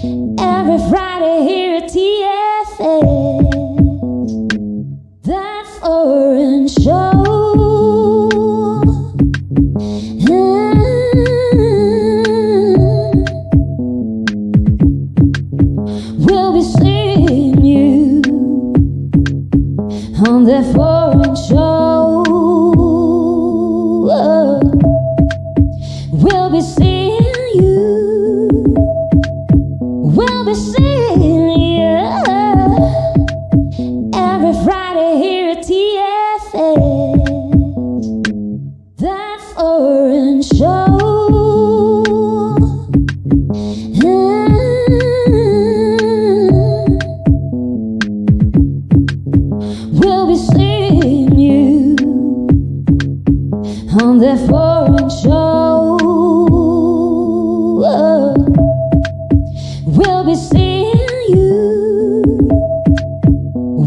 Every Friday here at TFS, that foreign show. We'll be seeing you on that foreign show. We'll be seeing you. We'll be seeing you every Friday here at TFS, that foreign show. We'll be seeing you on that foreign show. We'll be seeing you.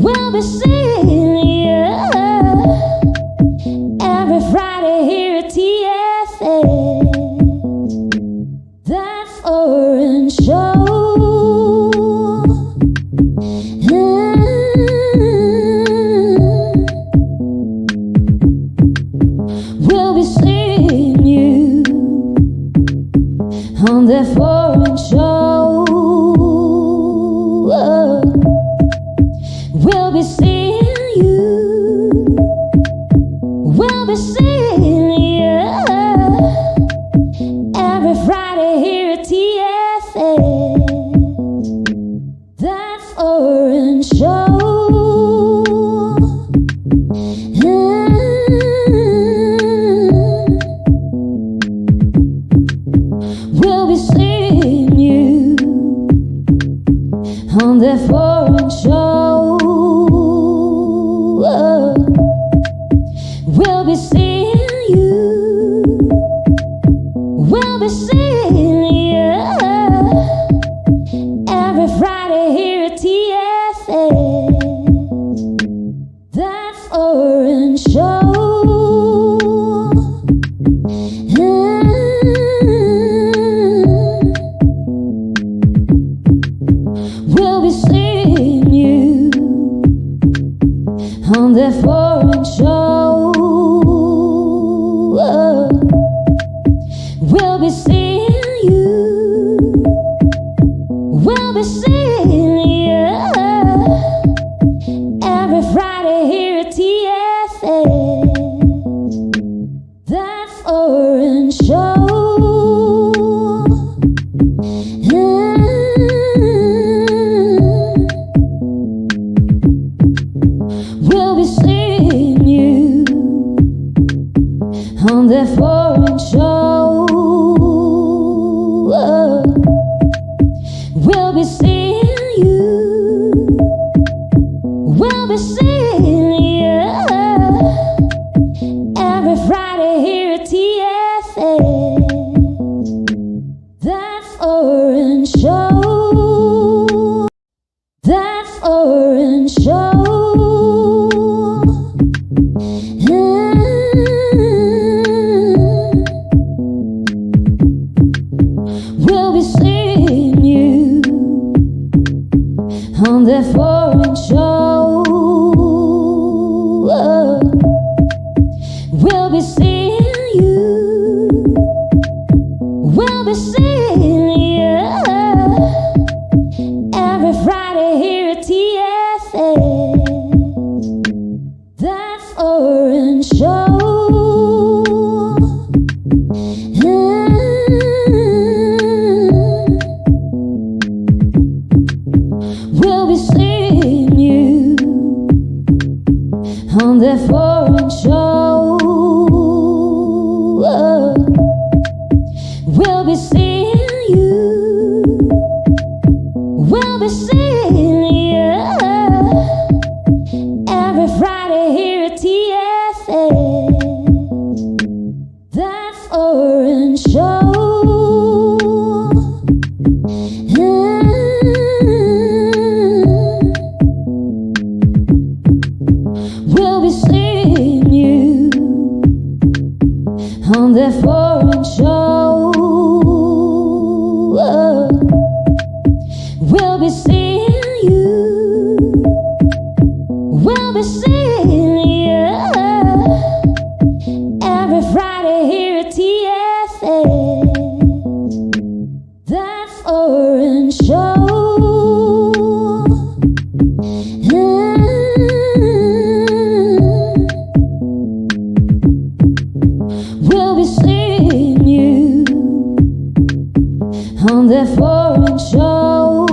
We'll be seeing you every Friday here at TFS, that foreign show. We'll be seeing you on that foreign show. We'll be seeing you. We'll be seeing you every Friday here at TFS, that foreign show. We'll be seeing you on that foreign show. We'll be seeing you. We'll be seeing you every Friday here at TFS, that foreign show. We'll be seeing you on that foreign show. We'll be seeing you. We'll be seeing you every Friday here at TFS, that foreign show. We'll be seeing you on that foreign show. We'll be seeing you. We'll be seeing you every Friday here at TFS, that foreign show. That foreign show. We'll be seeing you on that foreign show. We'll be seeing you. We'll be seeing you every Friday here at TFS, that foreign show. We'll be seeing you on that foreign show. We'll be seeing you. We'll be seeing you every Friday here at TFS, that foreign show. We'll be seeing you on that foreign show. foreign show. We'll be seeing you on that foreign show.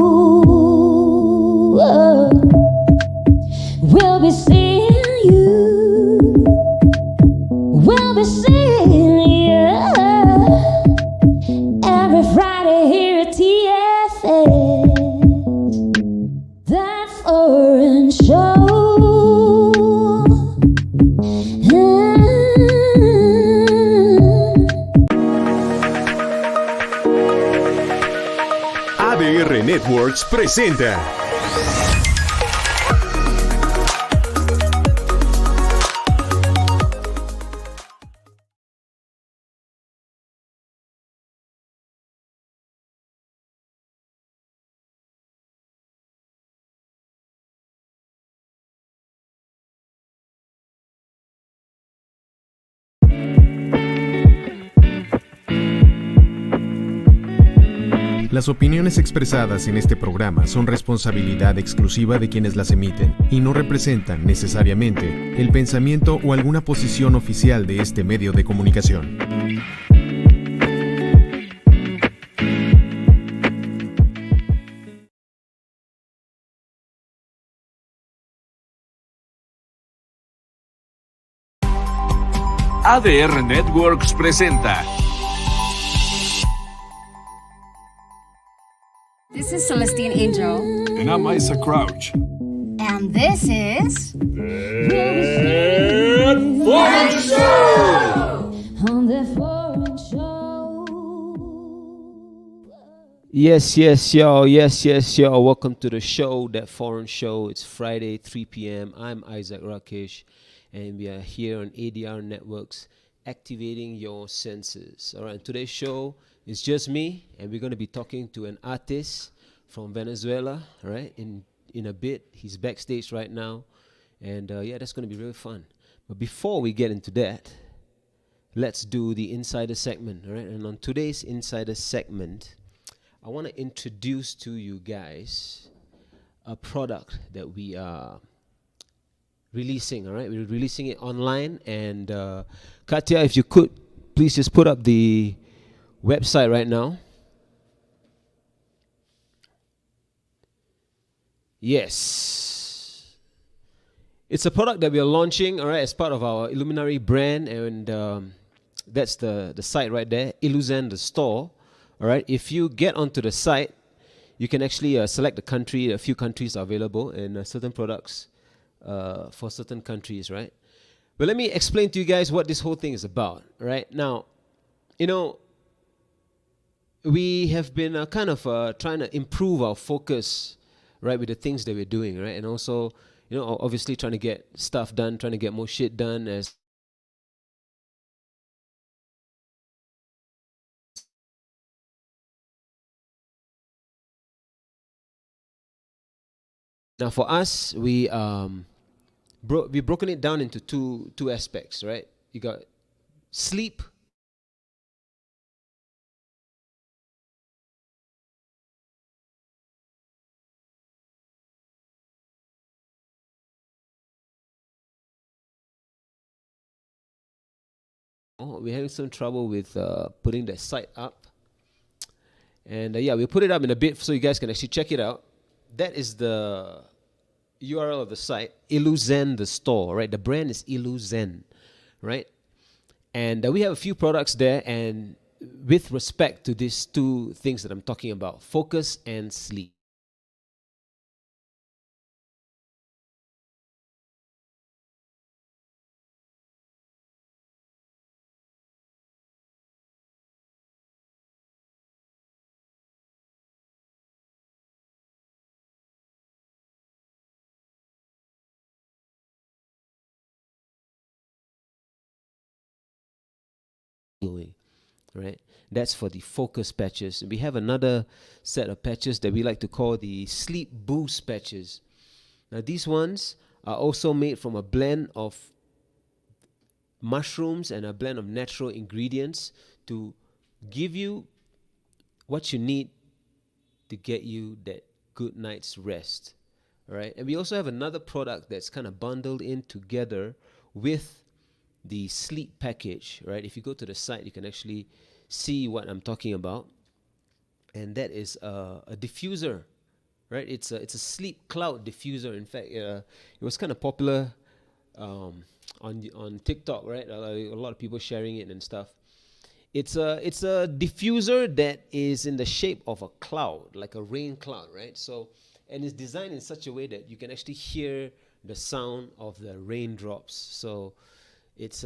We'll be seeing you. We'll be seeing you every Friday here at TFS. That foreign show. ADR Networks presenta Las opiniones expresadas en este programa son responsabilidad exclusiva de quienes las emiten y no representan necesariamente el pensamiento o alguna posición oficial de este medio de comunicación. ADR Networks presenta. This is Celestine Angel. And I'm Isaac Crouch. And this is... Foreign Show! On the foreign show. Yes, yo. Welcome to the show, That Foreign Show. It's Friday, 3 p.m. I'm Isaac Rakesh, and we are here on ADR Networks, activating your senses. All right, today's show is just me, and we're going to be talking to an artist from Venezuela, right? In a bit, he's backstage right now, and yeah, that's going to be really fun. But before we get into that, let's do the insider segment, all right? And on today's insider segment, I want to introduce to you guys a product that we are releasing, all right? We're releasing it online, and Katya, if you could, please just put up the website right now. Yes. It's a product that we are launching, all right, as part of our Illuminary brand, and that's the site right there, Illuzen, the store, all right. If you get onto the site, you can actually select the country. A few countries are available, and certain products for certain countries, right? But let me explain to you guys what this whole thing is about, right? Now, you know, we have been kind of trying to improve our focus, right, with the things that we're doing, right? And also, you know, obviously trying to get stuff done, trying to get more shit done as now for us, we've broken it down into two aspects, right? You got sleep. Oh, we're having some trouble with putting the site up. And yeah, we'll put it up in a bit so you guys can actually check it out. That is the URL of the site, Illuzen, the store, right? The brand is Illuzen, right? And we have a few products there, and with respect to these two things that I'm talking about, focus and sleep. Right, that's for the focus patches. We have another set of patches that we like to call the sleep boost patches. Now these ones are also made from a blend of mushrooms and a blend of natural ingredients to give you what you need to get you that good night's rest. All right. And we also have another product that's kind of bundled in together with the sleep package, right? If you go to the site, you can actually see what I'm talking about. And that is a diffuser, right? It's a sleep cloud diffuser. In fact, it was kind of popular on TikTok, right? A lot of people sharing it and stuff. It's a diffuser that is in the shape of a cloud, like a rain cloud, right? So, and it's designed in such a way that you can actually hear the sound of the raindrops. So, it's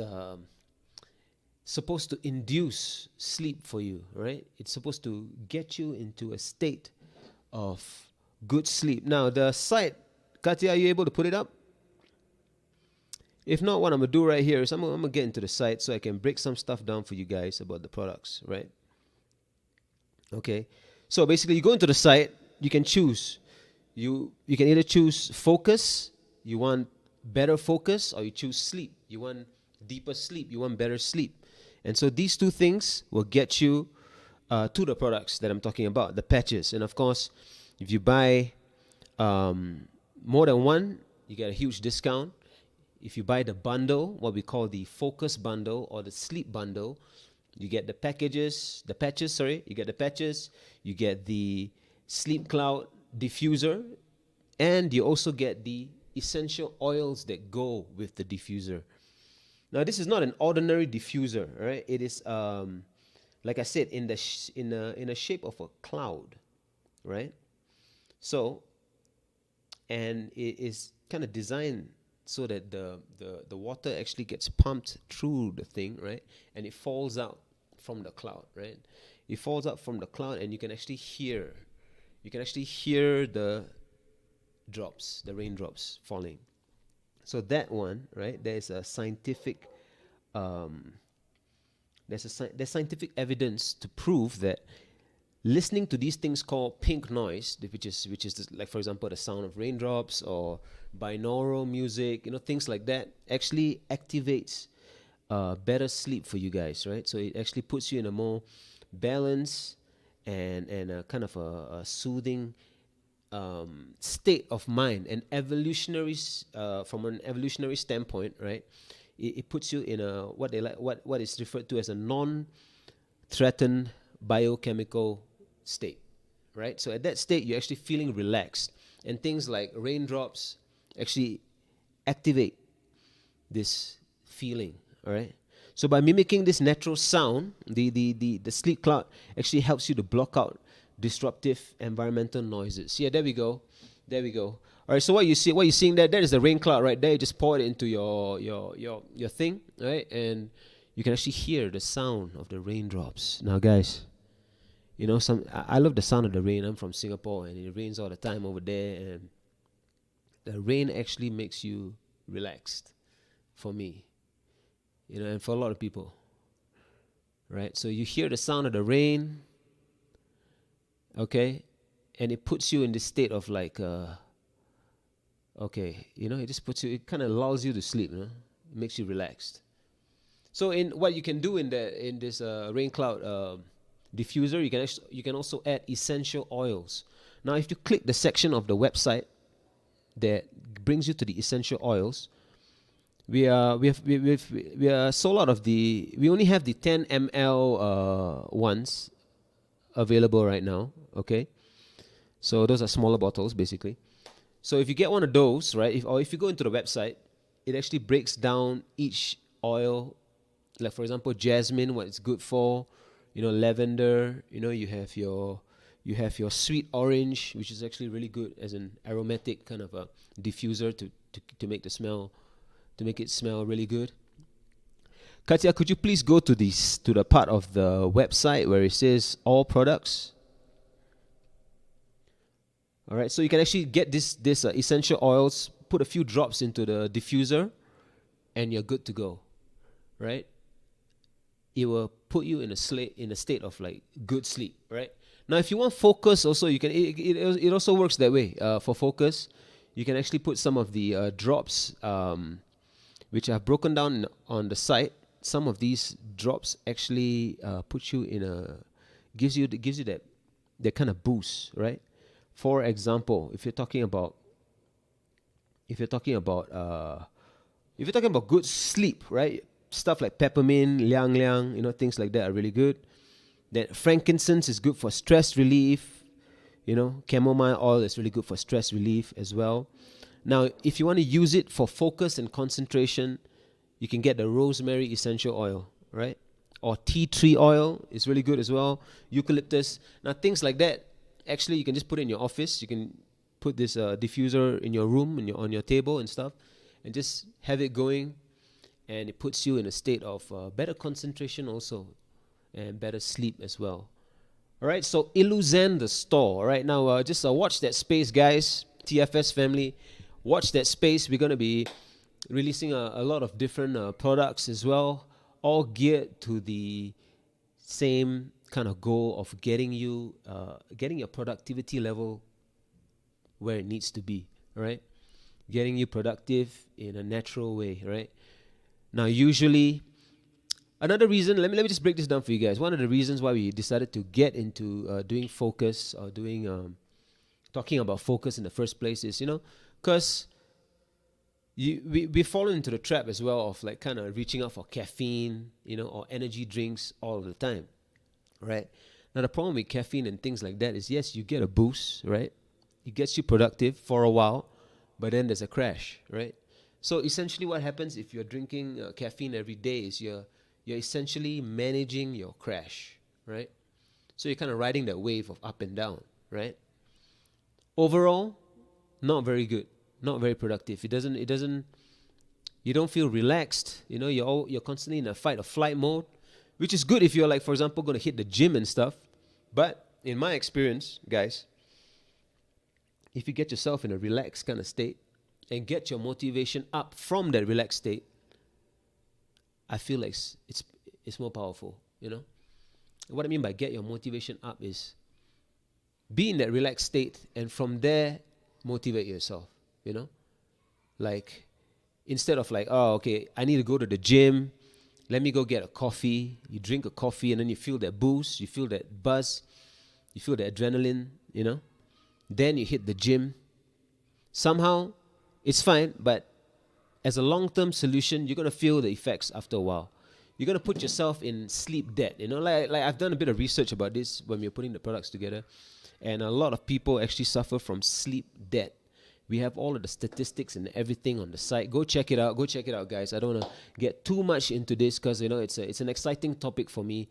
supposed to induce sleep for you, right? It's supposed to get you into a state of good sleep. Now, the site, Katya, are you able to put it up? If not, what I'm going to do right here is I'm going to get into the site so I can break some stuff down for you guys about the products, right? Okay. So basically, you go into the site, you can choose. You can either choose focus, you want better focus, or you choose sleep. You want deeper sleep, you want better sleep. And so these two things will get you to the products that I'm talking about, the patches. And of course, if you buy more than one, you get a huge discount. If you buy the bundle, what we call the focus bundle or the sleep bundle, you get the patches, you get the patches, you get the sleep cloud diffuser, and you also get the essential oils that go with the diffuser. Now, this is not an ordinary diffuser, right? It is, like I said, in a shape of a cloud, right? So, and it is kind of designed so that the water actually gets pumped through the thing, right? And it falls out from the cloud, right? It falls out from the cloud, and you can actually hear the drops, the raindrops falling. So that one, right? There's a scientific, there's scientific evidence to prove that listening to these things called pink noise, which is like, for example, the sound of raindrops or binaural music, things like that, actually activates better sleep for you guys, right? So it actually puts you in a more balanced and a kind of a soothing state of mind. And from an evolutionary standpoint, right? It puts you in a what is referred to as a non-threatened biochemical state, right? So at that state, you're actually feeling relaxed, and things like raindrops actually activate this feeling. All right. So by mimicking this natural sound, the sleep cloud actually helps you to block out disruptive environmental noises. Yeah, there we go. All right. So what you're seeing there, that is the rain cloud right there. You just pour it into your thing, right? And you can actually hear the sound of the raindrops. Now, guys, I love the sound of the rain. I'm from Singapore, and it rains all the time over there, and the rain actually makes you relaxed. For me, and for a lot of people, right? So you hear the sound of the rain, okay, and it puts you in this state of like, it kind of lulls you to sleep, it makes you relaxed. So in what you can do in this rain cloud diffuser, you can also add essential oils. Now, if you click the section of the website that brings you to the essential oils, we are sold out of we only have the 10 ml ones available right now, okay? So those are smaller bottles, basically. So if you get one of those, right, if you go into the website, it actually breaks down each oil, like for example, jasmine, what it's good for, lavender, you have your sweet orange, which is actually really good as an aromatic kind of a diffuser to make it smell really good. Katya, could you please go to the part of the website where it says all products? All right, so you can actually get this essential oils, put a few drops into the diffuser, and you're good to go, right? It will put you in a state of like good sleep, right? Now, if you want focus, also you can. It also works that way. For focus, you can actually put some of the drops, which I've broken down on the site. Some of these drops actually put you in gives you that that kind of boost, right? For example, if you're talking about if you're talking about good sleep, right? Stuff like peppermint, liang liang, things like that are really good. Then frankincense is good for stress relief. Chamomile oil is really good for stress relief as well. Now, if you want to use it for focus and concentration, you can get the rosemary essential oil, right? Or tea tree oil is really good as well. Eucalyptus. Now, things like that, actually, you can just put it in your office. You can put this diffuser in your room, on your table and stuff, and just have it going. And it puts you in a state of better concentration also, and better sleep as well. All right, so Illuzen the store. All right, now just watch that space, guys. TFS family, watch that space. We're going to be releasing a lot of different products as well, all geared to the same kind of goal of getting your productivity level where it needs to be, right? Getting you productive in a natural way, right? Now, usually, another reason, let me just break this down for you guys. One of the reasons why we decided to get into doing focus or talking about focus in the first place is, because we fall into the trap as well of like kind of reaching out for caffeine, or energy drinks all the time, right? Now, the problem with caffeine and things like that is, yes, you get a boost, right? It gets you productive for a while, but then there's a crash, right? So essentially what happens if you're drinking caffeine every day is you're essentially managing your crash, right? So you're kind of riding that wave of up and down, right? Overall, not very good, not very productive. You don't feel relaxed. You're constantly in a fight or flight mode, which is good if you're like, for example, going to hit the gym and stuff. But in my experience, guys, if you get yourself in a relaxed kind of state and get your motivation up from that relaxed state, I feel like it's more powerful, What I mean by get your motivation up is be in that relaxed state and from there motivate yourself, Like instead of like, oh, okay, I need to go to the gym, let me go get a coffee. You drink a coffee and then you feel that boost, you feel that buzz, you feel the adrenaline, Then you hit the gym. Somehow it's fine, but as a long-term solution, you're going to feel the effects after a while. You're going to put yourself in sleep debt. Like I've done a bit of research about this when we were putting the products together. And a lot of people actually suffer from sleep debt. We have all of the statistics and everything on the site. Go check it out. Go check it out, guys. I don't want to get too much into this because, it's an exciting topic for me.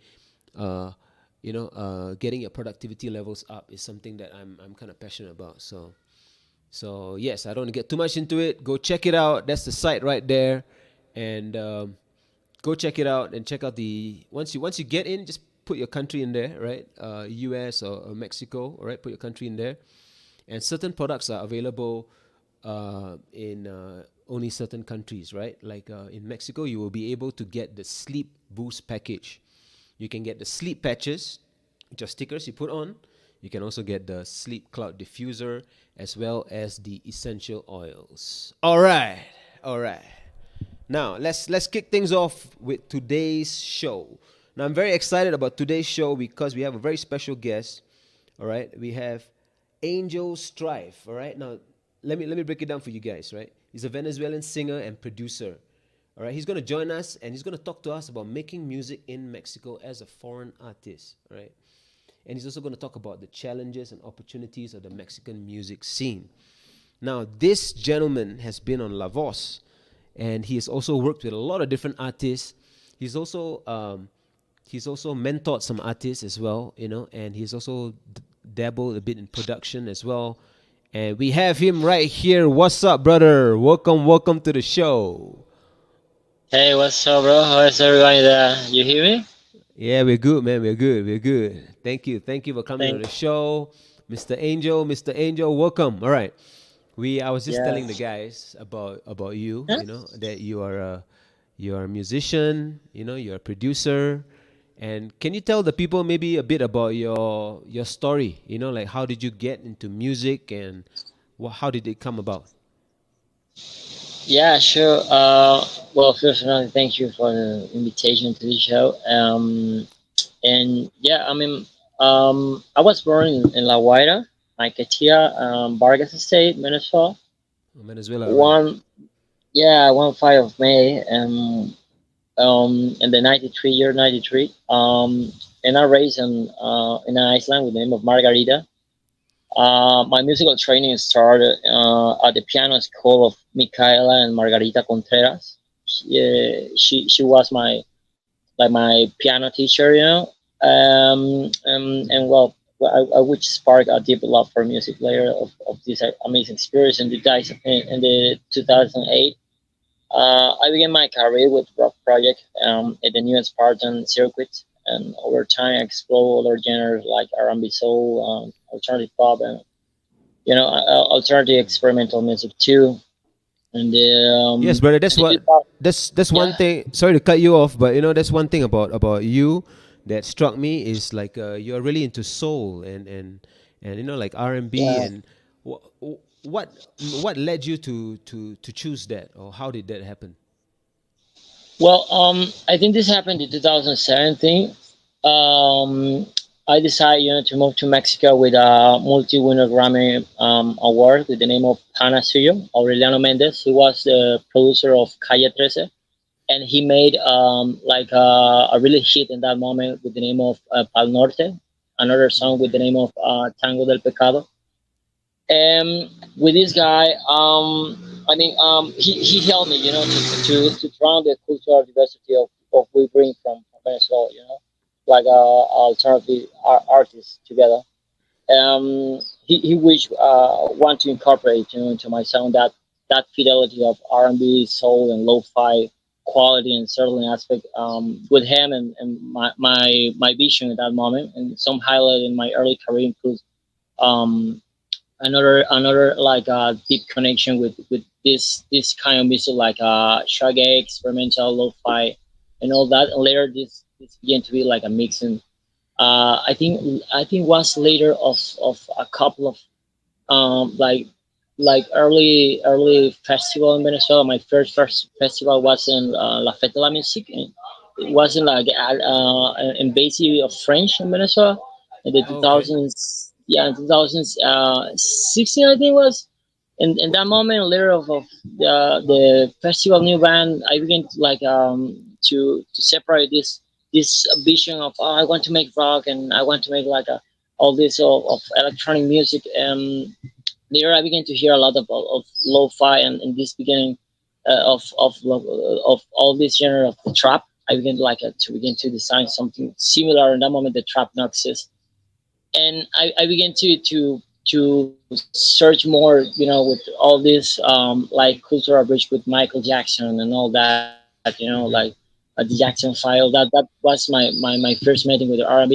Getting your productivity levels up is something that I'm kind of passionate about. So yes, I don't want to get too much into it. Go check it out. That's the site right there, and go check it out and check out once you get in, just put your country in there, right? U.S. or Mexico, all right? Put your country in there, and certain products are available in only certain countries, right? Like in Mexico, you will be able to get the Sleep Boost package. You can get the sleep patches, which are stickers you put on. You can also get the Sleep Cloud diffuser as well as the essential oils. All right. Now, let's kick things off with today's show. Now, I'm very excited about today's show because we have a very special guest. All right? We have Angel Strife. All right? Now, let me break it down for you guys, right? He's a Venezuelan singer and producer. All right? He's going to join us and he's going to talk to us about making music in Mexico as a foreign artist, all right? And he's also going to talk about the challenges and opportunities of the Mexican music scene. Now, this gentleman has been on La Voz, and he has also worked with a lot of different artists. He's also mentored some artists as well, and he's also dabbled a bit in production as well. And we have him right here. What's up, brother? Welcome to the show. Hey, what's up, bro? How is everybody there? You hear me? Yeah, we're good, man. We're good. Thank you for coming on the show, Mr. Angel, welcome. All right, I was just telling the guys about you. That you are a musician. You're a producer, and can you tell the people maybe a bit about your story? Like how did you get into music and how did it come about? Yeah, sure. Well, first of all, thank you for the invitation to the show. And yeah, I mean, I was born in La Guaira, Maiquetía, Vargas State, Minnesota. Venezuela, right? One, yeah, 1 5 of May, in the 93 year 93. And I raised in Iceland with the name of Margarita. My musical training started at the piano school of Micaela and Margarita Contreras. She was my piano teacher, which sparked a deep love for music later of this amazing experience in the 2008. I began my career with rock project at the New Spartan circuit, and over time I explored other genres like R&B, soul, alternative pop, and alternative experimental music too. And Yes, brother. That's in the what. 2000, That's one yeah, thing. Sorry to cut you off, but that's one thing about you that struck me is like you're really into soul and like R&B yeah. and what led you to choose that, or how did that happen? Well, I think this happened in 2017. Um, I decided, to move to Mexico with a multi-winner Grammy award with the name of Hana Suyo, Aureliano Mendez. He was the producer of Calle 13, and he made a really hit in that moment with the name of Pal Norte, another song with the name of Tango del Pecado. With this guy, he helped me, to drown the cultural diversity of we bring from Venezuela, like alternative artists together. He wish want to incorporate, into my sound that fidelity of R&B, soul, and lo-fi quality and certain aspect with him and my vision at that moment. And some highlight in my early career includes um, another like deep connection with this kind of music like shaggy experimental lo-fi and all that, and later this began to be like a mix. And I think was later of a couple of like early festival in Venezuela. My first festival was in La Fête de la Musique. And it wasn't like in Embassy of French in Venezuela in the Oh, okay. 2000s. Yeah, in 2016 I think it was. And in that moment, later of the festival new band, I began to like to separate this vision of, I want to make rock and I want to make like all this of electronic music. Later I began to hear a lot of lo-fi and this beginning of all this genre of the trap. I began to begin to design something similar. In that moment, the trap not exists, and I began to search more, with all this like cultural bridge with Michael Jackson and all that, like Mm-hmm. the Jackson File. That was my first meeting with the R&B.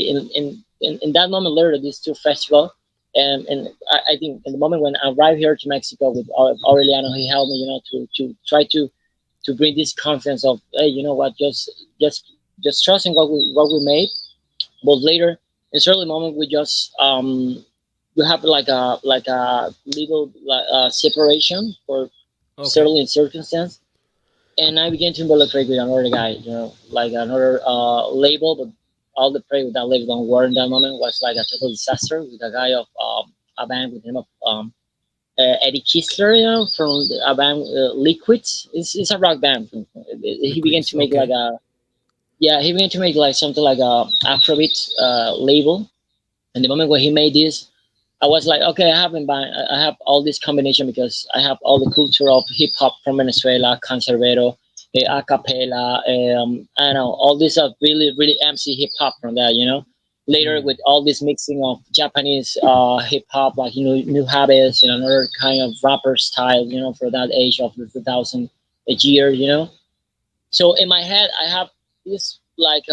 In that moment, later these two festival, and I think in the moment when I arrived here to Mexico with Aureliano, he helped me, to try to bring this confidence of, hey, you know what, just trusting what we made. But later, in certain moment, we have like a little separation for Okay. certain circumstance, and I began to involucrate with another guy, like another label, but all the play with that label don't work in that moment was like a total disaster with a guy of a band with him of Eddie Kistler, from a band Liquids. It's a rock band. He began Liquids. to make like Okay. a yeah, he began to make like something like a Afrobeat label. And the moment when he made this, I was like, okay, I have all this combination because I have all the culture of hip hop from Venezuela, cancerbero, a cappella, I don't know, all this really really MC hip hop from that. Later Mm. with all this mixing of Japanese hip hop, like new habits and another kind of rapper style, for that age of the 2000 a year. So in my head, I have this like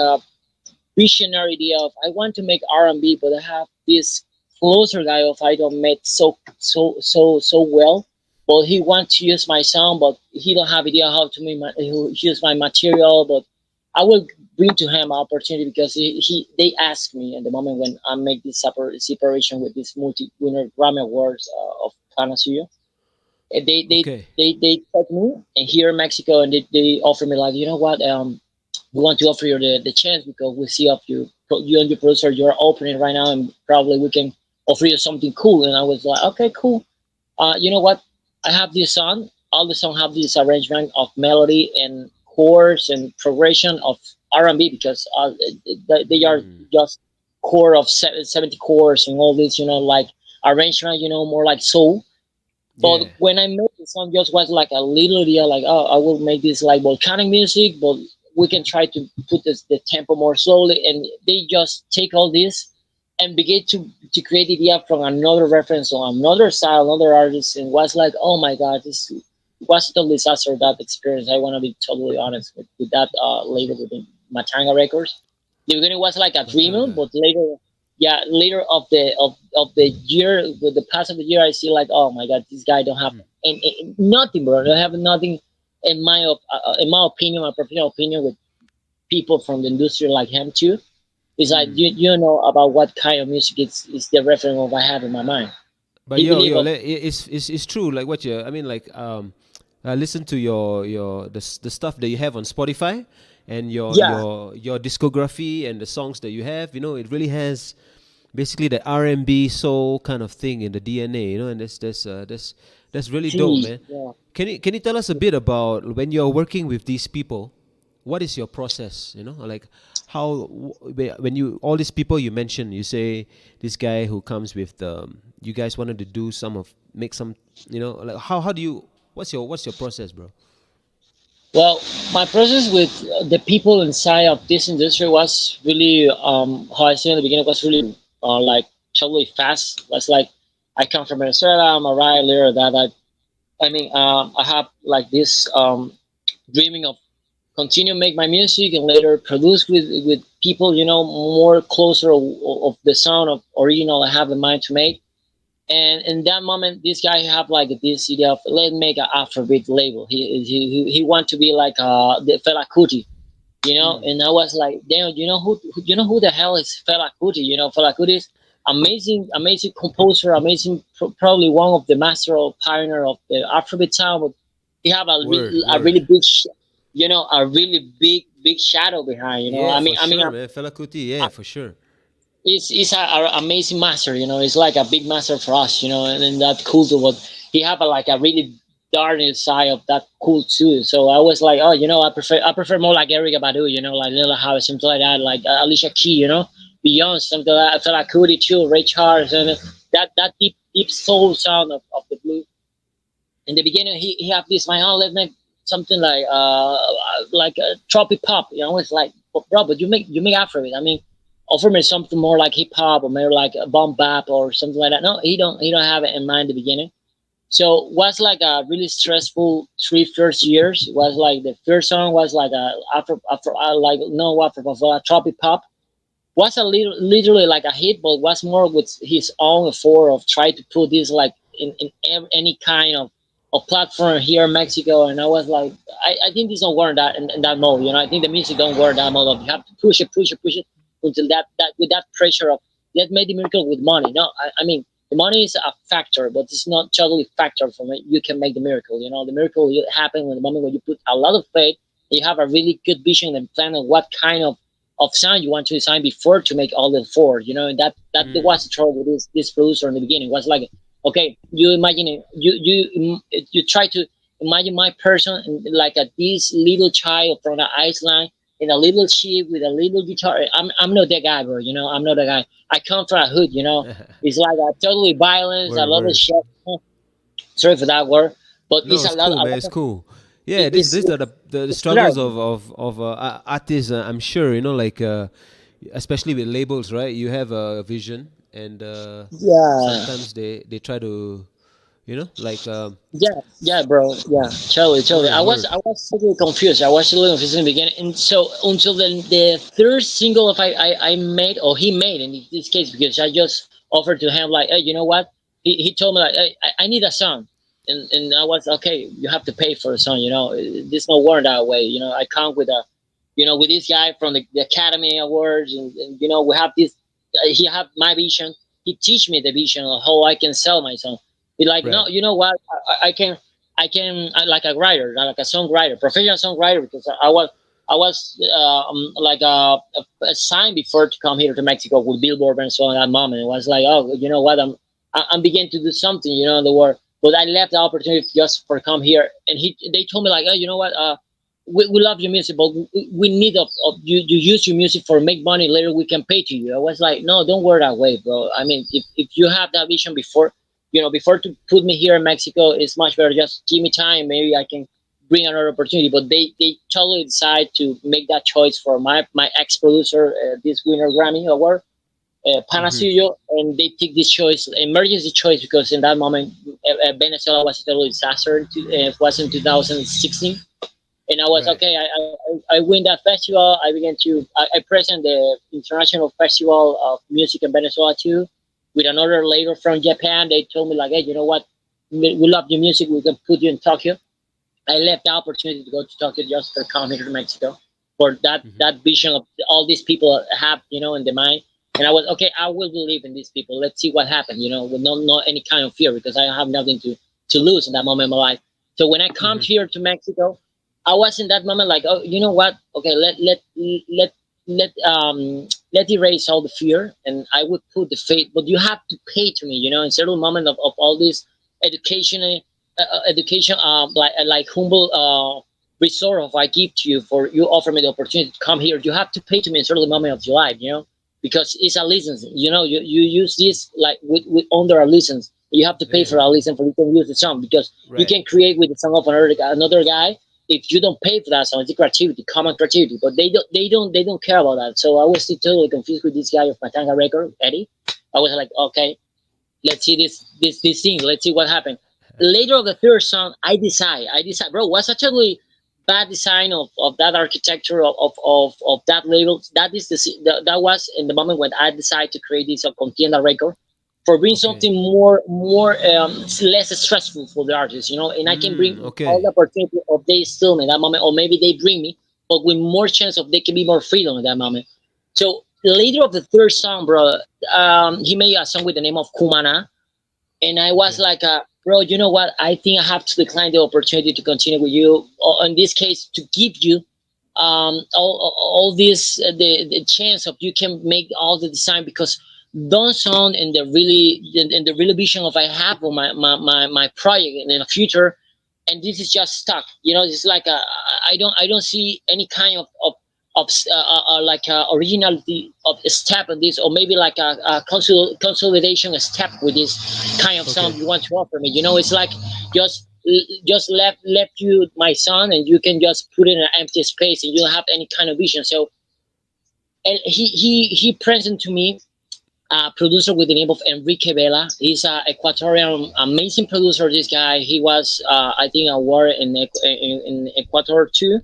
visionary idea of, I want to make R&B, but I have this closer guy of I don't make so well. But he wants to use my sound, but he don't have idea how to use my material. But I will bring to him opportunity because they ask me in the moment when I make this separation with this multi-winner Grammy Awards of Canasuyo. They they Okay. they take me and here in Mexico, and they offer me like, you know what, we want to offer you the chance because we see of you you and your producer, you're opening right now, and probably we can offer you something cool. And I was like, okay, cool. You know what? I have this song. All the song have this arrangement of melody and chords and progression of R&B, because they are just core of 70 chords and all this, like arrangement, more like soul. But Yeah. when I made the song, just was like a little idea, like, oh, I will make this like volcanic music, but we can try to put the tempo more slowly. And they just take all this and begin to create idea from another reference on another style, another artist, and was like, oh my god, this was a total disaster, that experience. I want to be totally honest with that label, with the Matanga Records. The beginning was like a dreamer, Matanga. but later, yeah, later of the year, with the past of the year, I see like, oh my god, this guy don't have nothing, bro. Don't have nothing in my opinion, my professional opinion, with people from the industry like him too. It's like you know about what kind of music is the reference of I have in my mind. But He believe of it's true. Like what you, I mean, like listen to the stuff that you have on Spotify, and yeah, your discography and the songs that you have. You know, it really has basically the R&B soul kind of thing in the DNA. You know, and that's really dope, see, man. yeah. Can you tell us a bit about when you're working with these people? What is your process? You know, like when you all these people you mentioned, you say this guy who comes with you guys wanted to do make some, you know, like how do you what's your process, bro? Well, my process with the people inside of this industry was really, how I said in the beginning, was really like totally fast. Was like, I come from Venezuela. I'm a writer. I have like this dreaming of continue make my music and later produce with people, more closer of the sound of original I have in mind to make. And in that moment, this guy have like this idea of let's make an Afrobeat label. He want to be like the Fela Kuti, And I was like, damn, you know who the hell is Fela Kuti? Fela Kuti is amazing composer, amazing, probably one of the master or pioneer of the Afrobeat sound. But he have Word, a really word. big, a really big shadow behind. Yeah, for sure, man. Fela Kuti, yeah, for sure. It's a amazing master. It's like a big master for us. And that cool to what he have like a really dark side of that cool too. So I was like, oh, I prefer more like Erica Badu, like Lil House, something like that, like Alicia Key, Beyond something like that. I feel like Cody too, Ray Charles, and that deep soul sound of the blues. In the beginning, he have this my own, let's make something like a tropic pop. It's like, bro, but you make Afrobeat. I mean, offer me something more like hip hop or maybe like a bomb bap or something like that. No, he don't have it in mind in the beginning. So was like a really stressful three first years. Was like the first song was like a after like no after a tropic pop. Was a little literally like a hit, but was more with his own effort of try to put this like in any kind of platform here in Mexico. And I was like, I think this don't work in that mode. I think the music don't work that mode of you have to push it until that with that pressure of let's make the miracle with money. No, I mean the money is a factor, but it's not totally factor from it. You can make the miracle. The miracle will happen when the moment when you put a lot of faith, you have a really good vision and plan on what kind of sound you want to design before to make all the four. And that was the trouble with this producer in the beginning. It was like, okay, you imagine it, you try to imagine my person like this little child from the Iceland in a little ship with a little guitar. I'm not that guy, bro. I'm not that guy. I come from a hood. It's like a totally violence, a Word, lot of word. shit. Sorry for that word, but No, it's a it's lot. cool, man. It's cool. Yeah, It's these are the it's struggles learning. of artists. I'm sure, like especially with labels, right? You have a vision, and Yeah. sometimes they try to, like Yeah, bro. Yeah, totally. word, word. I was totally confused. I was a little confused in the beginning, and so until the third single of I made or he made in this case, because I just offered to him like, hey, you know what? He told me like, hey, I need a song, and I was okay. You have to pay for a song. This no work that way. I come with with this guy from the Academy Awards, and we have this. He have my vision. He teach me the vision of how I can sell my song. Be like, no, Right. you know what? I can, like a writer, like a songwriter, professional songwriter, because I was I was assigned before to come here to Mexico with Billboard and so on. At that moment, it was like, oh, you know what, I'm beginning to do something, in the world. But I left the opportunity just for come here, and they told me like, oh, you know what, we love your music, but we need of you. You use your music for make money. Later we can pay to you. I was like, no, don't work that way, bro. I mean, if you have that vision before, before to put me here in Mexico, it's much better. Just give me time. Maybe I can bring another opportunity. But they totally decide to make that choice for my ex producer, this winner Grammy Award, Panasuyo, and they take this choice, emergency choice, because in that moment, Venezuela was a total disaster. It was in 2016. And I was Right. okay. I win that festival. I began to I present the International Festival of Music in Venezuela too, with another label from Japan. They told me like, hey, you know what? We love your music. We can put you in Tokyo. I left the opportunity to go to Tokyo just for coming here to Mexico, for that vision of all these people have, in the mind. And I was okay. I will believe in these people. Let's see what happens. With no any kind of fear, because I have nothing to lose in that moment in my life. So when I come here to Mexico, I was in that moment like, oh, you know what? Okay, let erase all the fear, and I would put the faith. But you have to pay to me, in certain moment of all this education, like humble resort of I give to you, for you offer me the opportunity to come here. You have to pay to me in certain moment of your life, because it's a license. You use this like with under a license. You have to pay for a license for you can use the song, because you Right. can create with the song of another guy. If you don't pay for that song, it's creativity, common creativity. But they don't care about that. So I was still totally confused with this guy of Matanga record, Eddie. I was like, okay, let's see this thing. Let's see what happened. Later of the third song, I decide, bro, what's a totally bad design of that architecture of that label. That was in the moment when I decided to create this Contienda record, for bring Okay. something more less stressful for the artist, and I can bring all Okay. the opportunity of they still me in that moment, or maybe they bring me, but with more chance of they can be more freedom in that moment. So later of the third song, bro, he made a song with the name of Kumana, and I was Okay. like, bro, you know what? I think I have to decline the opportunity to continue with you, or in this case, to give you all this the chance of you can make all the design, because don't sound in the really vision of I have on my project in the future, and this is just stuck. It's like I don't see any kind like originality of a step in this, or maybe like a consolidation step with this kind of sound Okay. you want to offer me. It's like just left you my son, and you can just put it in an empty space, and you don't have any kind of vision. So, and he presented to me a producer with the name of Enrique Vela. He's a Ecuadorian amazing producer. This guy, he was I think award in Ecuador too.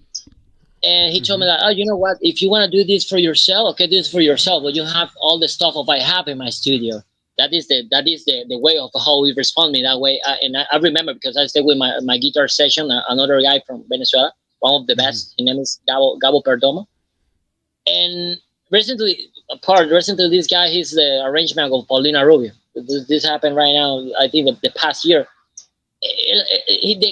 And he told me that, oh, you know what? If you want to do this for yourself, okay, do this for yourself. But you have all the stuff of I have in my studio. That is the way of how we respond me that way. And I remember, because I stayed with my guitar session, another guy from Venezuela, one of the best. His name is Gabo Perdomo. And recently this guy, he's the arrangement of Paulina Rubio. This happened right now. I think the past year,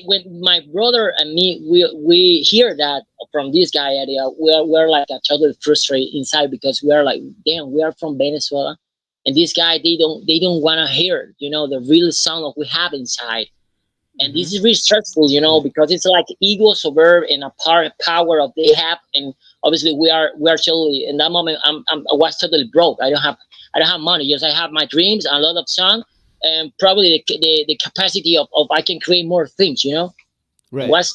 when my brother and me, we hear that from this guy area, we're like a totally frustrated inside, because we are like, damn, we are from Venezuela, and this guy, they don't want to hear, the real sound of we have inside. And this is really stressful, because it's like ego suburb and a power of they have. And obviously we are totally in that moment. I was totally broke. I don't have money. Yes, I have my dreams, a lot of song, and probably the capacity of I can create more things. Right. Was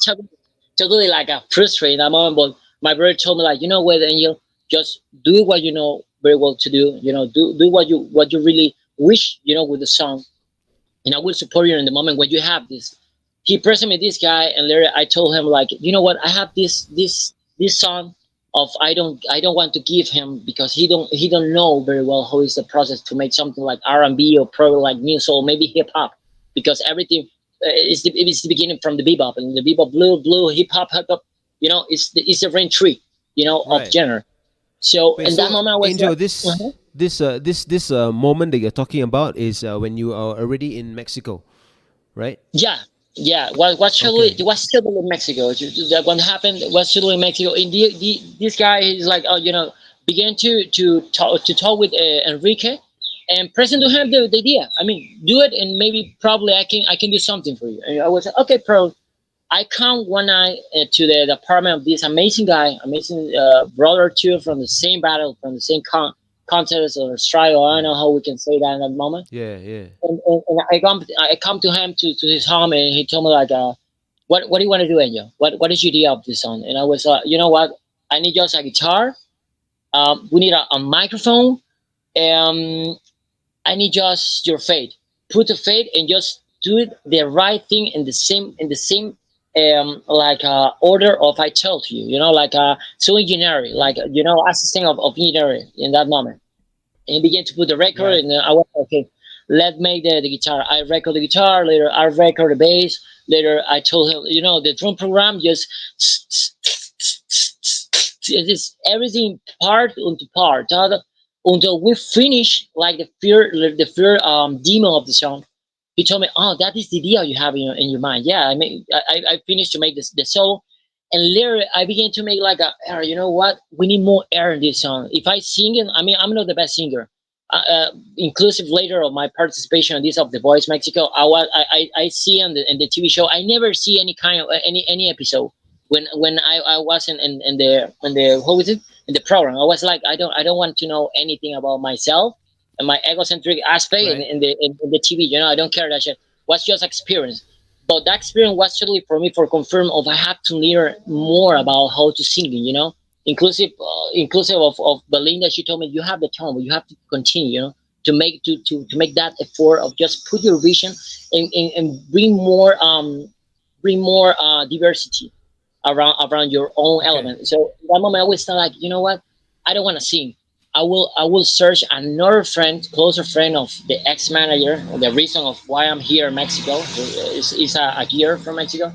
totally like a frustrating that moment. But my brother told me like, what, Angel, just do what you know very well to do. Do what you really wish, with the song, and I will support you in the moment when you have this. He presented me this guy, and later I told him like, you know what, I have this song of I don't want to give him, because he don't know very well how is the process to make something like R&B, or probably like new soul, maybe hip hop, because everything is the beginning from the bebop, and the bebop blue hip hop, it's the range tree, of Right. genre. So Wait. in that So, moment I was Angel, like, this uh-huh. this moment that you're talking about is when you are already in Mexico, right? Yeah, Yeah, was actually Okay. it was still in Mexico. That one happened was still in Mexico. And this guy is like, began to talk with Enrique, and present to him the idea. I mean, do it, and maybe probably I can do something for you. And I was like, okay, pro. I come one night to the apartment of this amazing guy, amazing brother too, from the same battle, from the same contest or struggle. I don't know how we can say that in that moment. Yeah, yeah. And I come to him to his home, and he told me like, what do you want to do, Angel? What is your idea of this song? And I was like, you know what? I need just a guitar. We need a microphone. Um, I need just your faith. Put the faith and just do it the right thing in the same like order of I told you. Like so engineering, like assisting of engineering in that moment. And he began to put the record, Right. and I was like, okay, let's make the guitar. I record the guitar, later I record the bass, later I told him, the drum program just it is everything part onto part until we finish like the fear demo of the song. He told me, oh, that is the idea you have in your mind. Yeah, I finished to make the solo, and later I began to make like a air. You know what? We need more air in this song. If I sing it, I mean, I'm not the best singer. Inclusive later of my participation on this of The Voice Mexico, I see on the TV show. I never see any kind of any episode when I was in the what was it in the program. I was like, I don't want to know anything about myself and my egocentric aspect in, Right. in the in the TV. I don't care that shit. What's just experience. But that experience was totally for me for confirm of I have to learn more about how to sing. Inclusive of Belinda. She told me you have the tone, but you have to continue. To make that effort of just put your vision and bring more diversity around your own Okay. element. So in that moment, I was like, you know what? I don't want to sing. I will search another friend, closer friend of the ex manager. The reason of why I'm here in Mexico is a year from Mexico,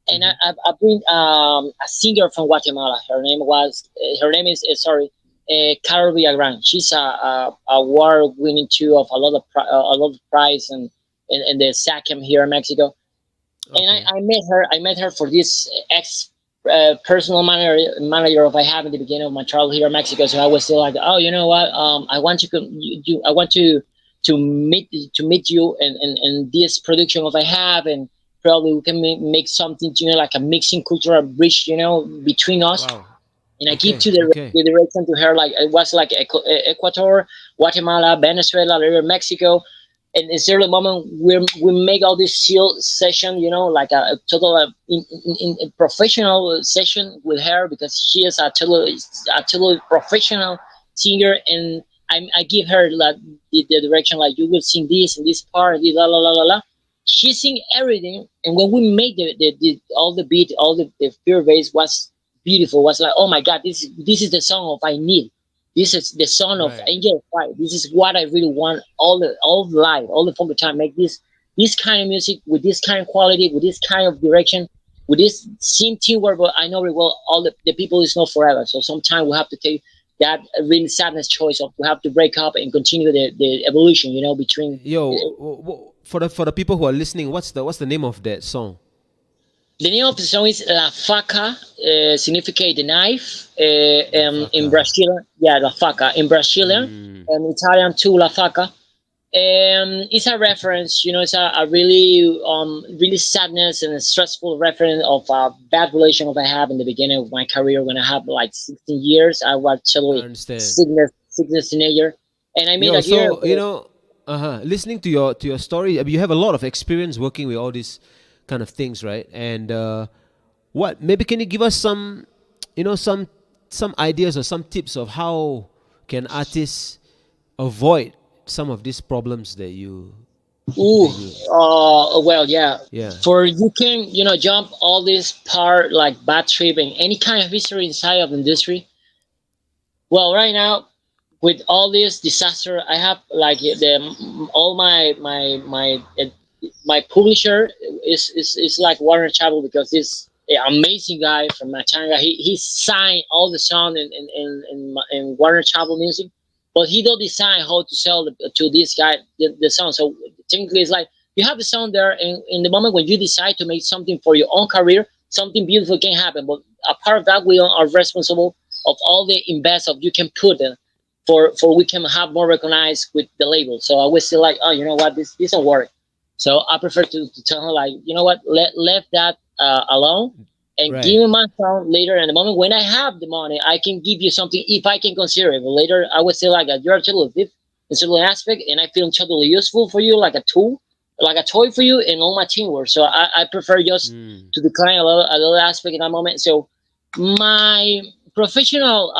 and Mm-hmm. I bring a singer from Guatemala. Her name is sorry, Carol Villagran. She's a award winning too of a lot of prize and the SACM here in Mexico. And I, Okay. I met her. I met her for this ex personal manager of I have in the beginning of my travel here in Mexico. So I was still like, oh, you know what? I want to I want to meet you and this production of I have, and probably we can make something, like a mixing cultural bridge, between us. Wow. And I give Okay. to Okay. the direction to her, like it was like Ecuador, Guatemala, Venezuela, later Mexico. And it's early moment we make all this seal session, like a total in professional session with her, because she is a totally professional singer. And I give her like the direction, like you will sing this and this part, this la la la la la. She sing everything, and when we made all the beat, all the pure bass was beautiful. Was like, oh my god, this is the song of I need. This is the song of Right. Angel Strife. This is what I really want all the life, all the fucking time. Make this kind of music with this kind of quality, with this kind of direction, with this same teamwork. But I know very well all the people is not forever. So sometimes we have to take that really sadness choice of we have to break up and continue the evolution. Between Yo, for the people who are listening, what's the name of that song? the name of the song is La Faca, significate the knife, La in Faca. Brazilian, yeah, La Faca, in Brazilian, Mm. and Italian too, La Faca. It's a reference, it's a really sadness and a stressful reference of a bad relation that I have in the beginning of my career when I have like 16 years. I was I totally understand. sickness teenager, and I made Yo, a year. so listening to your story, I mean, you have a lot of experience working with all these kind of things, right? And what maybe can you give us some, some ideas or some tips of how can artists avoid some of these problems Ooh, that you well, yeah. yeah. For you can, jump all this part like bad trip and any kind of history inside of industry. Well, right now, with all this disaster, I have like all my publisher is like Warner Chappell, because this amazing guy from Matanga. He signed all the song in Warner Chappell Music, but he don't decide how to sell to this guy the song. So technically, it's like You have the sound there, and in the moment when you decide to make something for your own career, something beautiful can happen. But a part of that, we are responsible of all the invest of you can put in for we can have more recognized with the label. So I was still like, oh, you know what, this don't work. So I prefer to tell her like, you know what, left that alone and Right. give me my sound later. And the moment when I have the money, I can give you something if I can consider it. But later, I would say like, you're totally different in certain aspect, and I feel totally useful for you, like a tool, like a toy for you, and all my teamwork. So I prefer just Mm. to decline a little aspect in that moment. So my professional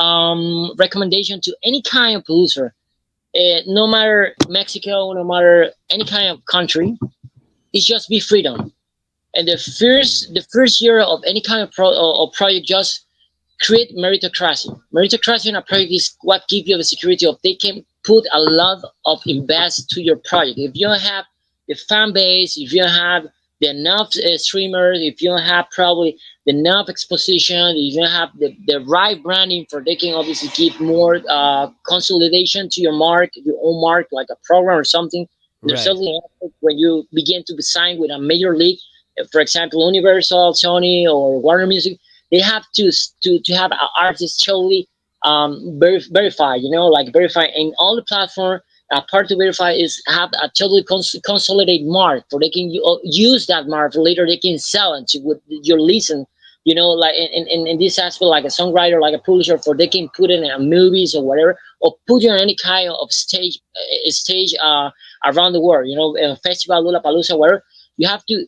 recommendation to any kind of producer, no matter Mexico, no matter any kind of country, is just be freedom. And Mm. the first year of any kind of project, just create meritocracy. Meritocracy in a project is what gives you the security of they can put a lot of invest to your project. If you don't have the fan base, if you don't have the enough streamers, if you don't have probably the enough exposition, if you don't have the right branding for they can obviously give more consolidation to your mark, your own mark, like a program or something. There's Right. certainly when you begin to sign with a major league, for example, Universal, Sony, or Warner Music, they have to have artists totally verify, like verify in all the platform. Part to verify is have a totally consolidated mark, for they can use that mark for later they can sell it to with your listen, like in this aspect, like a songwriter, like a publisher, for they can put it in movies or whatever, or put it on any kind of stage around the world, festival, Lollapalooza, whatever. You have to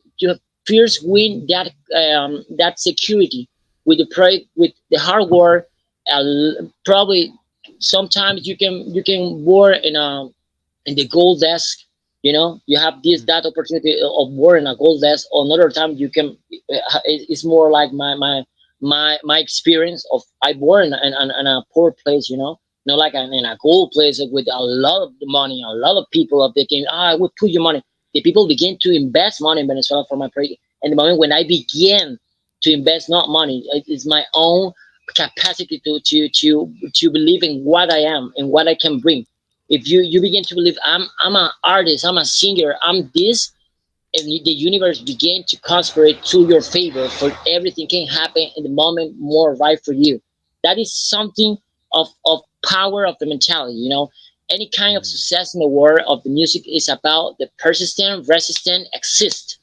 first win that security with the project, with the hardware. Probably sometimes you can work in the gold desk. You have this Mm. that opportunity of work in a gold desk. Another time you can. It's more like my experience of I born in a poor place. Not like in a gold place with a lot of the money, a lot of people of the game. I would put your money. The people begin to invest money in Venezuela for my project. And the moment when I begin to invest not money, it's my own capacity to believe in what I am and what I can bring. If you begin to believe I'm an artist, I'm a singer, I'm this, and the universe begin to conspire to your favor, for everything can happen in the moment more right for you. That is something of power of the mentality. Any kind of Mm. success in the world of the music is about the persistent, resistant, exist.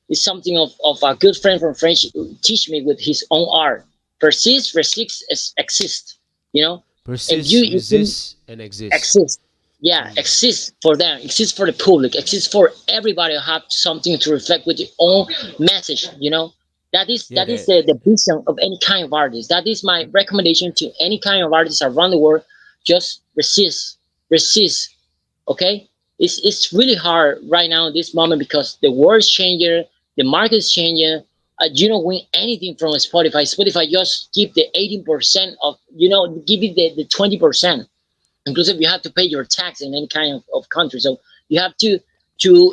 It's something of a good friend from French teach me with his own art. Persist, resist, exist. You know, and Persist, you can resist, and exist. exist. Yeah, Mm. exist for them, exist for the public, exist for everybody who have something to reflect with their own message. That Yeah, is that. the vision of any kind of artist. That is my recommendation to any kind of artist around the world. Just resist, resist. Okay, it's really hard right now in this moment because the world's changing, the market's changing. You don't win anything from Spotify. Spotify just give the 18% of, give it the 20%. Inclusive, you have to pay your tax in any kind of country. So you have to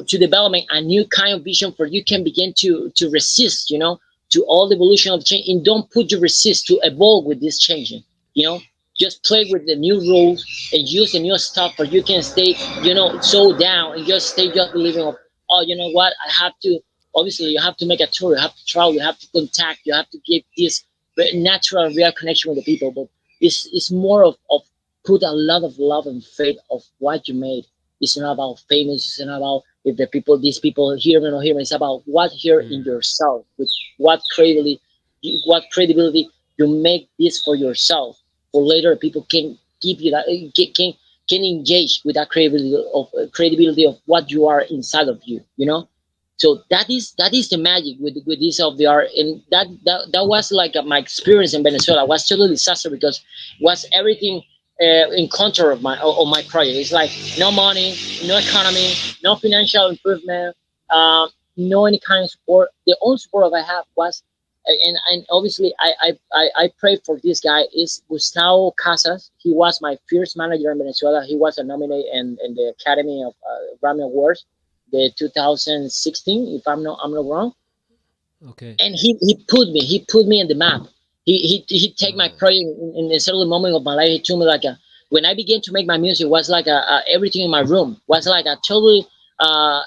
developing a new kind of vision for you can begin to resist, to all the evolution of change, and don't put your resist to evolve with this changing. you know just play with the new rules and use the new stuff, for you can stay, so down, and just stay just believing of, oh, you know what, I have to. Obviously, you have to make a tour, you have to travel, you have to contact, you have to give this natural and real connection with the people. But it's more of put a lot of love and faith of what you made. It's not about famous. It's not about if the people, these people hear me or not hear me. It's about what here in Mm. yourself, with what credibility you make this for yourself. For later, people can give you that, can engage with that credibility of what you are inside of you. So that is the magic with this of the art, and that was like my experience in Venezuela. Was totally disaster because was everything in control of my project. It's like no money, no economy, no financial improvement, no any kind of support. The only support I have was, and obviously I pray for this guy is Gustavo Casas. He was my first manager in Venezuela. He was a nominee in the Academy of Grammy Awards, the 2016, if I'm not wrong. Okay. And he put me in the map. He take my Uh, project in a certain moment of my life. He told me like when I began to make my music, was like everything in my room was like a totally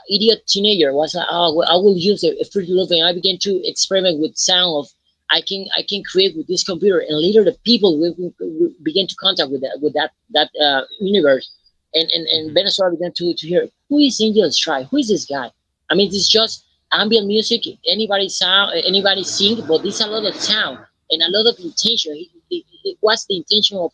idiot teenager was like, oh, well, I will use a Fruity Loop, and I began to experiment with sound of I can create with this computer, and later the people will begin to contact with that universe, and Venezuela began to hear who is Angel Strife, who is this guy? I mean, it's just ambient music, anybody sing, but there's a lot of sound and a lot of intention. What's the intention of?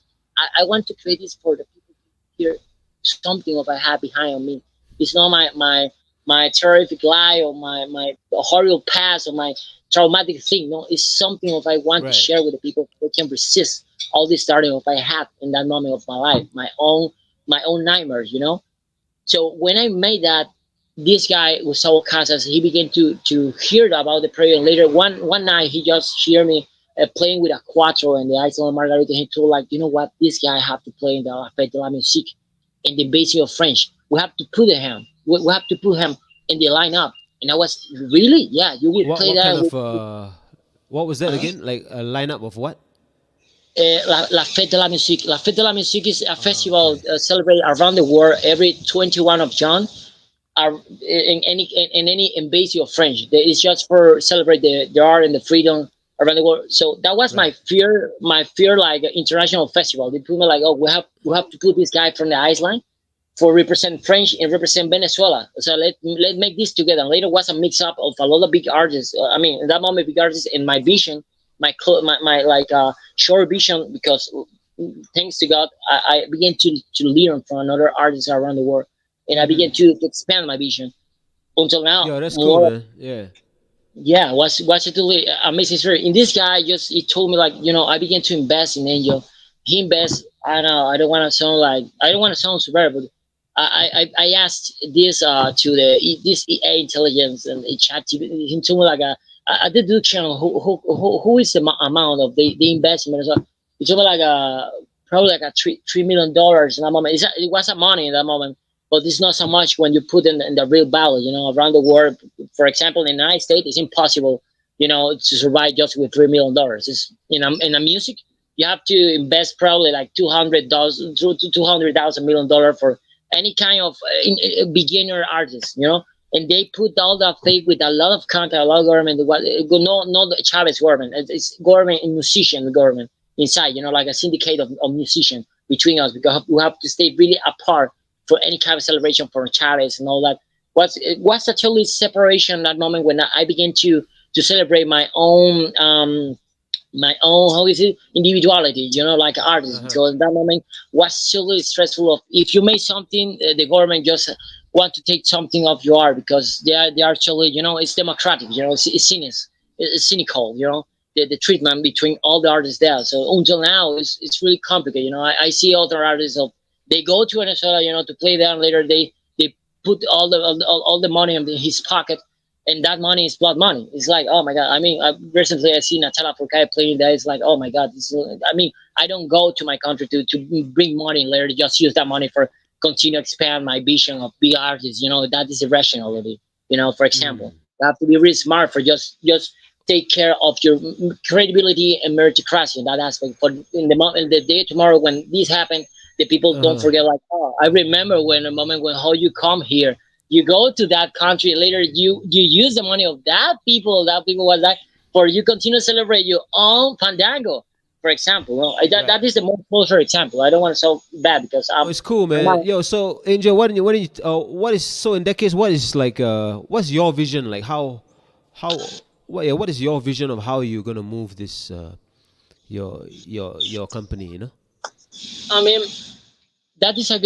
I want to create this for the people to hear something of I have behind on me. It's not my terrific lie or my horrible past or my traumatic thing. No, it's something of I want to Right. share with the people who can resist all this starting of I had in that moment of my life, my own nightmares. So when I made that, this guy Gustavo Casas, he began to hear about the prayer. And later one night, he just hear me playing with a cuatro and the Iceland Margarita. He told like, you know what, this guy have to play in the La Fête de la Musique in the basic of French. We have to put him. We have to put him in the lineup. And I was really, yeah, you will What play what kind that. of what was that again? Like a lineup of what? La Fête de la Musique. La Fête de la Musique is a Oh, festival okay. celebrated around the world every 21 of John. Are in any embassy of French. It's just for celebrate the art and the freedom around the world. So that was my Right. fear. My fear, like international festival. They put me like, oh, we have to put this guy from the Iceland for represent French and represent Venezuela. So let make this together. And later was a mix up of a lot of big artists. I mean, in that moment, big artists in my vision, my like short vision, because thanks to God, I began to learn from another artists around the world, and I began to expand my vision until now. Yo, that's cool, More, man. Yeah. yeah, was a totally amazing story. In this guy, just he told me like, I began to invest in Angel. He invests. I don't know. I don't want to sound super, but I asked this to this EA intelligence and chat TV. He told me like a deduction of who is the amount of the investment. So he told me like probably like a $3 million in that moment. It was a money in that moment, but it's not so much when you put in the real value. Around the world, for example, in the United States, it's impossible, to survive just with $3 million. It's in a music, you have to invest probably like 200,000 through to 200,000 million dollars for any kind of beginner artist, and they put all that faith with a lot of contact, a lot of government. No, not the Chavez government. It's government and musician government inside. Like a syndicate of musicians between us, because we have to stay really apart for any kind of celebration for Chavez and all that. It was a totally separation that moment when I began to celebrate my own how is it individuality, like artist, Uh-huh. because that moment was totally stressful. Of if you make something, the government just want to take something of your art, because they are totally, it's democratic, it's cynical, the treatment between all the artists there. So until now, it's really complicated. I see other artists of they go to Venezuela, to play there, and later they put all the money in his pocket, and that money is blood money. It's like, oh my god. I mean, recently I see Natalia Furcade playing there. It's like, oh my god. I mean, I don't go to my country to bring money and later just use that money for continue expand my vision of big artists. That is irrationality. For example, Mm. you have to be really smart for just take care of your credibility and meritocracy in that aspect. For in the day tomorrow when this happened, the people don't Uh-huh. forget like, oh, I remember when a moment when how you come here, you go to that country, later you use the money of that people was like for you continue to celebrate your own fandango, for example. That Right. is the most closer example. I don't want to sound bad because Oh, it's cool, I'm man. not, Yo, so Angel, what is so in that case? What is like what's your vision? Like how what yeah? What is your vision of how you're gonna move this your company? I mean, that is a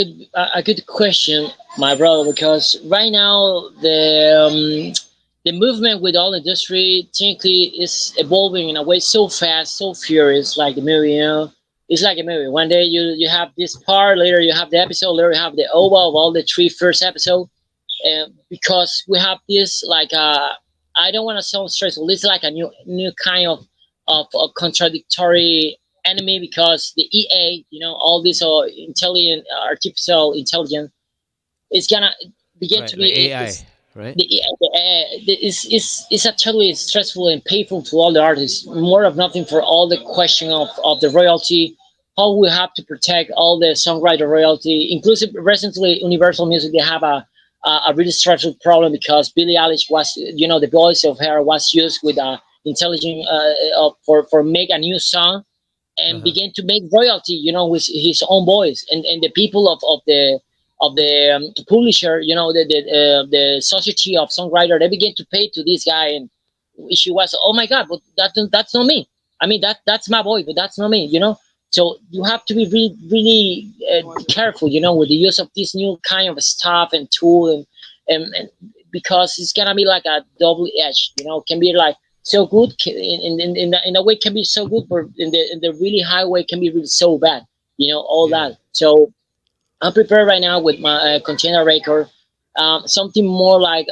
good question, my brother, because right now the movement with all industry technically is evolving in a way so fast, so furious, like the movie. It's like a movie. One day you have this part, later you have the episode, later you have the OVA of all the three first episodes, and because we have this like I don't want to sound stressful. It's like a new kind of a contradictory enemy, because the EA, all this intelligent artificial intelligence is gonna begin to Right, like be AI, right? is a totally stressful and painful to all the artists. More of nothing for all the question of the royalty, how we have to protect all the songwriter royalty. Inclusive recently, Universal Music they have a really stressful problem because Billie Eilish was, the voice of her was used with intelligent for make a new song and Uh-huh. began to make royalty, with his own voice, and the people of the publisher, the society of songwriter, they began to pay to this guy, and she was, oh my god, but that's not me. I mean, that's my boy, but that's not me, So you have to be really, really careful, with the use of this new kind of stuff and tool, and because it's gonna be like a double edge, can be like so good in a way can be so good, but in the really high way can be really so bad, all Yeah. that. So I'm prepared right now with my container record, something more like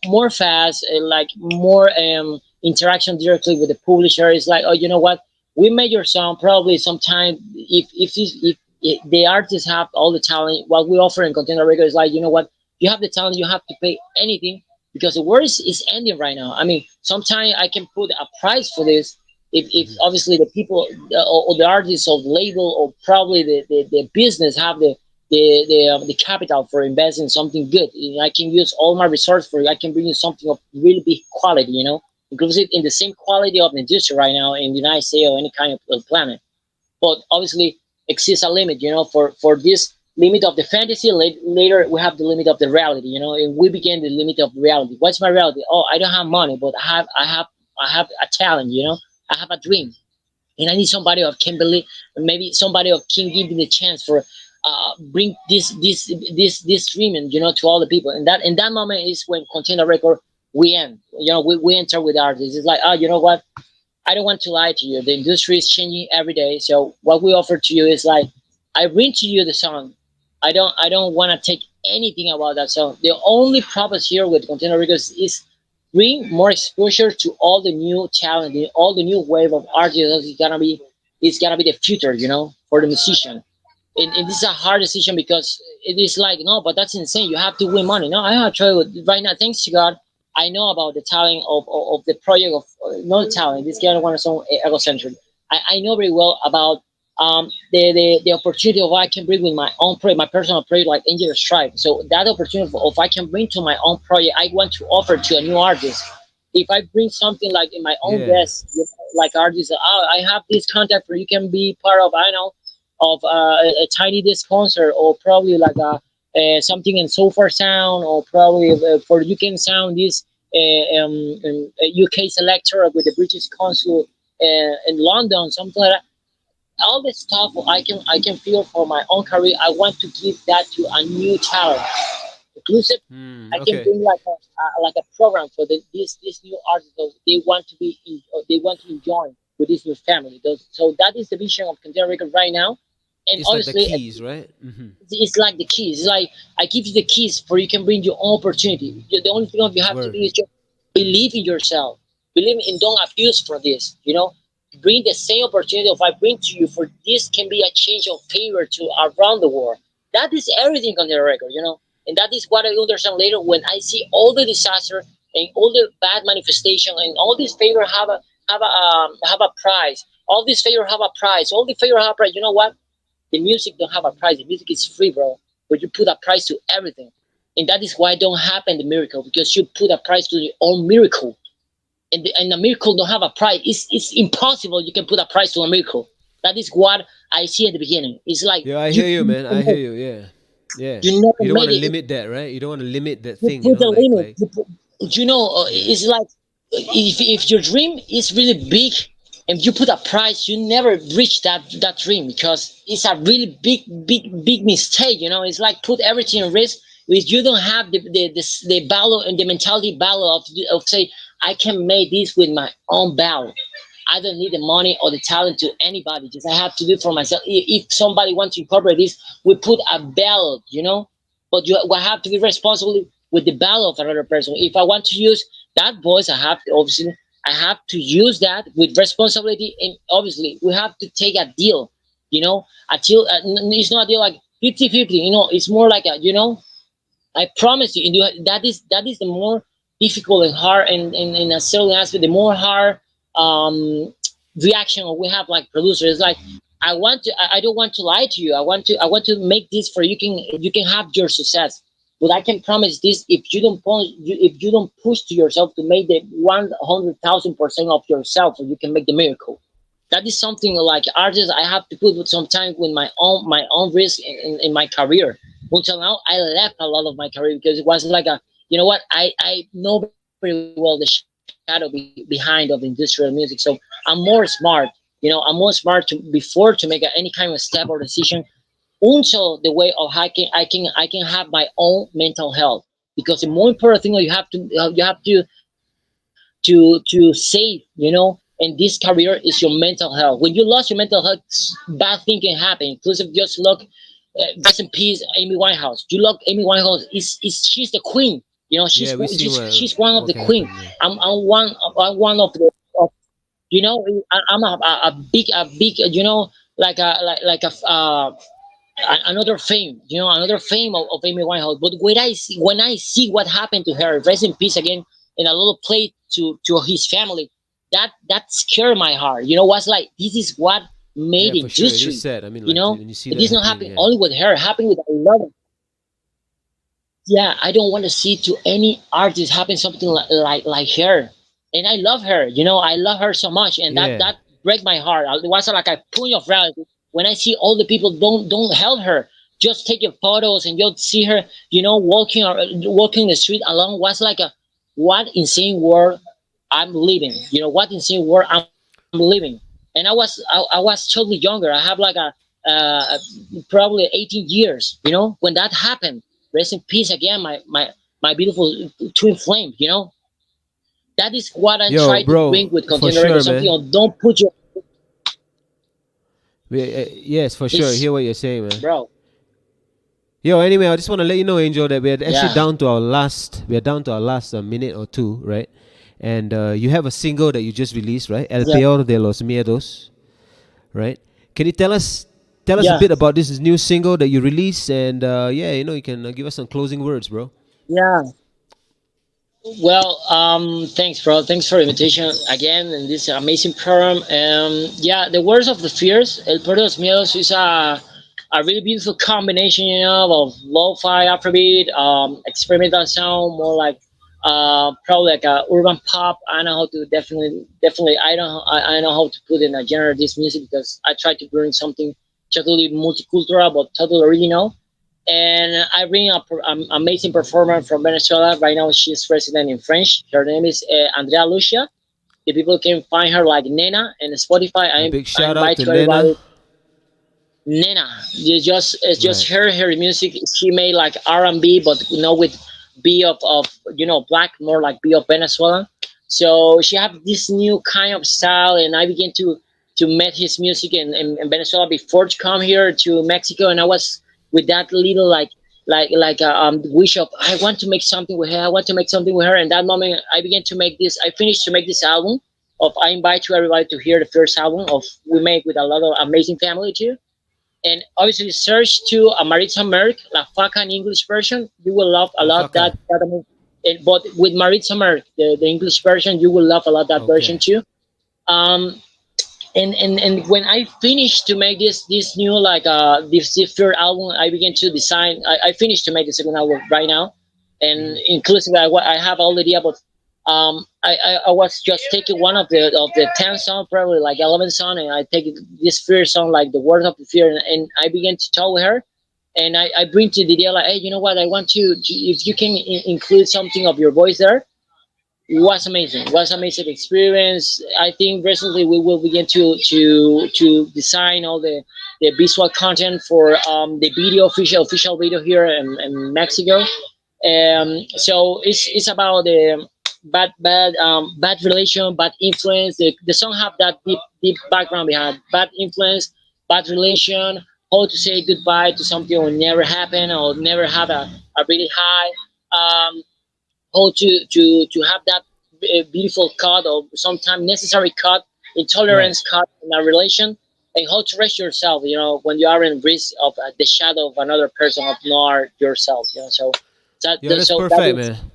more fast, like more interaction directly with the publisher. It's like, oh, you know what? We made your song. Probably sometime if the artists have all the talent, what we offer in container record is like, you know what? You have the talent. You have to pay anything because the world is ending right now. I mean, sometimes I can put a price for this if Hmm. obviously the people or the artists or the label or probably the business have the capital for investing in something good. I can use all my resources for it. I can bring you something of really big quality, inclusive in the same quality of the industry right now in the United States or any kind of planet. But obviously exists a limit, for this limit of the fantasy. Later we have the limit of the reality, and we begin the limit of reality. What's my reality? Oh, I don't have money, but I have a talent, I have a Hmm. dream, and I need somebody who can believe, maybe somebody who can give me the chance for bring this dream, and to all the people. And that in that moment is when container record we end. We enter with artists. It's like, oh, you know what? I don't want to lie to you. The industry is changing every day. So what we offer to you is like, I bring to you the song. I don't want to take anything about that song. The only purpose here with Container Records is bring more exposure to all the new talent, all the new wave of artists. It's gonna be the future, for the musician. And this is a hard decision because it is like, no, but that's insane. You have to win money. No, I have to try with right now. Thanks to God, I know about the talent of the project of not talent. This guy one so egocentric. I know very well about the opportunity of what I can bring with my own project, my personal project like Angel Strife. So that opportunity of I can bring to my own project, I want to offer to a new artist. If I bring something like in my own Yeah. best, like artists, oh, I have this contact where you can be part of. I know of a tiny disc concert, or probably like something in Sofa Sound, or probably for UK Sound this UK selector with the British Consul in London, something like that. All this stuff I can feel for my own career. I want to give that to a new talent, inclusive. I can Okay. bring like a program for these new artists that they want to be in, or they want to enjoy with this new family. So that is the vision of Container Record right now, and It's like the obviously keys, right? Hmm. it's like the keys. It's like I give you the keys for you can bring your own opportunity. The only thing you have to do Word. is just believe in yourself. Believe and don't abuse for this. Bring the same opportunity of I bring to you for this can be a change of favor to around the world. That is everything on the record, and that is what I understand later when I see all the disaster and all the bad manifestation and all these favor have a price. All these favor have a price. All the favor have a price. You know what? The music don't have a price. The music is free, bro. But you put a price to everything. And that is why it don't happen the miracle, because you put a price to your own miracle. And the miracle don't have a price. It's impossible you can put a price to a miracle. That is what I see at the beginning. It's like Yeah, I you hear you, man. I hear you. Yeah. Yeah. you never You don't want made to it. limit that, right? You don't want to limit that You thing, put the limit. like yeah. It's like if your dream is really big and you put a price, you never reach that dream because it's a really big mistake. It's like put everything in risk. If you don't have the value and the mentality value of say I can make this with my own value. I don't need the money or the talent to anybody. Just I have to do it for myself. If somebody wants to incorporate this, we put a ballot, but you I have to be responsible with the ballot of another person. If I want to use that voice, I have to use that with responsibility, and obviously we have to take a deal. A deal. It's not a deal like 50-50. It's more like I promise you, that is the more difficult and hard, and in a certain aspect, the more hard um, reaction we have like producers. Like I don't want to lie to you. I want to make this for you can have your success. But I can promise this: if you don't push to yourself to make the 100,000% of yourself, you can make the miracle. That is something like artist. I have to put with some time with my own risk in my career. Until now, I left a lot of my career because it was like a, you know what, I know very well the shadow behind of industrial music. So I'm more smart. I'm more smart before to make any kind of step or decision until the way of how I can have my own mental health. Because the more important thing that you have to save, in this career is your mental health. When you lost your mental health, bad thing can happen. Inclusive, just look, rest in peace, Amy Winehouse. You look, Amy Winehouse is she's the queen. Yeah, we see She's one of what the can queen. happen. Yeah. I'm one of the of, I'm a big like another fame, another fame of Amy Winehouse. But when I see what happened to her, rest in peace again, in a little plate to his family, that scared my heart. Was like, this is what Yeah, made for sure. It is industry. sad. I mean, You like, know, when you see it that is not happening, happening yeah. only with her, happening with a lot of. Yeah, I don't want to see to any artist happen something like her. And I love her. I love her so much, and that Yeah. that break my heart. It was like a punch of reality when I see all the people don't help her. Just take your photos and you'll see her, walking the street alone. Was like a, what insane world I'm living. What insane world I'm living. And I was totally younger. I have like uh, probably 18 years. When that happened. Rest in peace again, my beautiful twin flame. That is what I'm Yo, trying to bring bro, with for Container sure, Records. Something man. on, don't put your Yes, for sure. I this, hear what you're saying, man. bro. Yo, anyway, I just want to let you know, Angel, that we're actually Yeah, down to our last. We're down to our last minute or two, right? And you have a single that you just released, right? El yeah, Peor de los Miedos, right? Can you tell us a yeah, bit about this new single that you released? And yeah, you can give us some closing words, bro. yeah. Well, thanks, bro. Thanks for the invitation again in this amazing program. Yeah, the words of the fears, El Puerto de los Miedos, is a really beautiful combination, of lo-fi Afrobeat, experimental sound, more like probably like a urban pop. I know how to definitely. I know how to put in a genre of this music because I try to bring something totally multicultural but totally original. And I bring an amazing performer from Venezuela. Right now, she's resident in French. Her name is Andrea Lucia. The people can find her like Nena and Spotify. A I, big I shout out invite to to everybody. Nena. Nena, it's just Right. her music. She made like R&B, but with B of black, more like B of Venezuela. So she have this new kind of style, and I began to met his music in Venezuela before to come here to Mexico, and I was with that little like wish of, I want to make something with her. I want to make something with her. And that moment, I began to make this. I finished to make this album. I invite to everybody to hear the first album of we make with a lot of amazing family too. And obviously search to Maritza Merck, La Faca in English version. You will love a La lot Faca. but with Maritza Merck, the English version, you will love a lot that version Okay. too. Um, and when I finished to make this new this third album, I began to design. I finished to make the second album right now, and inclusive I have already about I was just taking one of the 10 song, probably like 11 song, and I take this fear song, like the words of the fear, and I began to tell her, and I bring to the idea like, hey, you know what, I want to, if you can include something of your voice there. Was amazing experience. I think recently we will begin to design all the visual content for the video, official video here in Mexico. So it's about the bad relation, bad influence. The song have that deep background behind bad influence, bad relation, how to say goodbye to something will never happen or never have a really high. How to have that beautiful cut or sometimes necessary cut, Right. intolerance cut in a relation, and how to raise yourself. When you are in risk of the shadow of another person, of not yourself. Yo, that's So that perfect, is, man.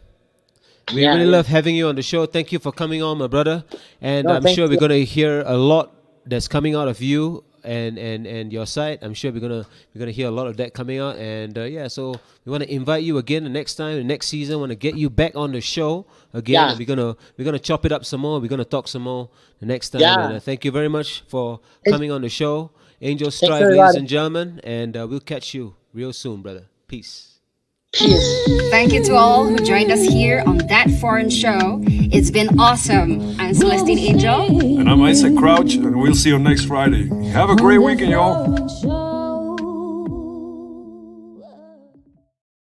We yeah, really yeah. love having you on the show. Thank you for coming on, my brother. And No, I'm thank sure we're you. going to hear a lot that's coming out of you and your side. I'm sure we're gonna hear a lot of that coming out. And so we want to invite you again the next time, the next season. Want to get you back on the show again. Yeah. And we're gonna chop it up some more. We're gonna talk some more the next time. Yeah. And thank you very much for coming on the show, Angel Strife, everybody. ladies and gentlemen. And we'll catch you real soon, brother. Peace. Peace. Thank you to all who joined us here on That Foreign Show. It's been awesome. I'm Celestine Angel. And I'm Isaac Crouch, and we'll see you next Friday. Have a great weekend, y'all.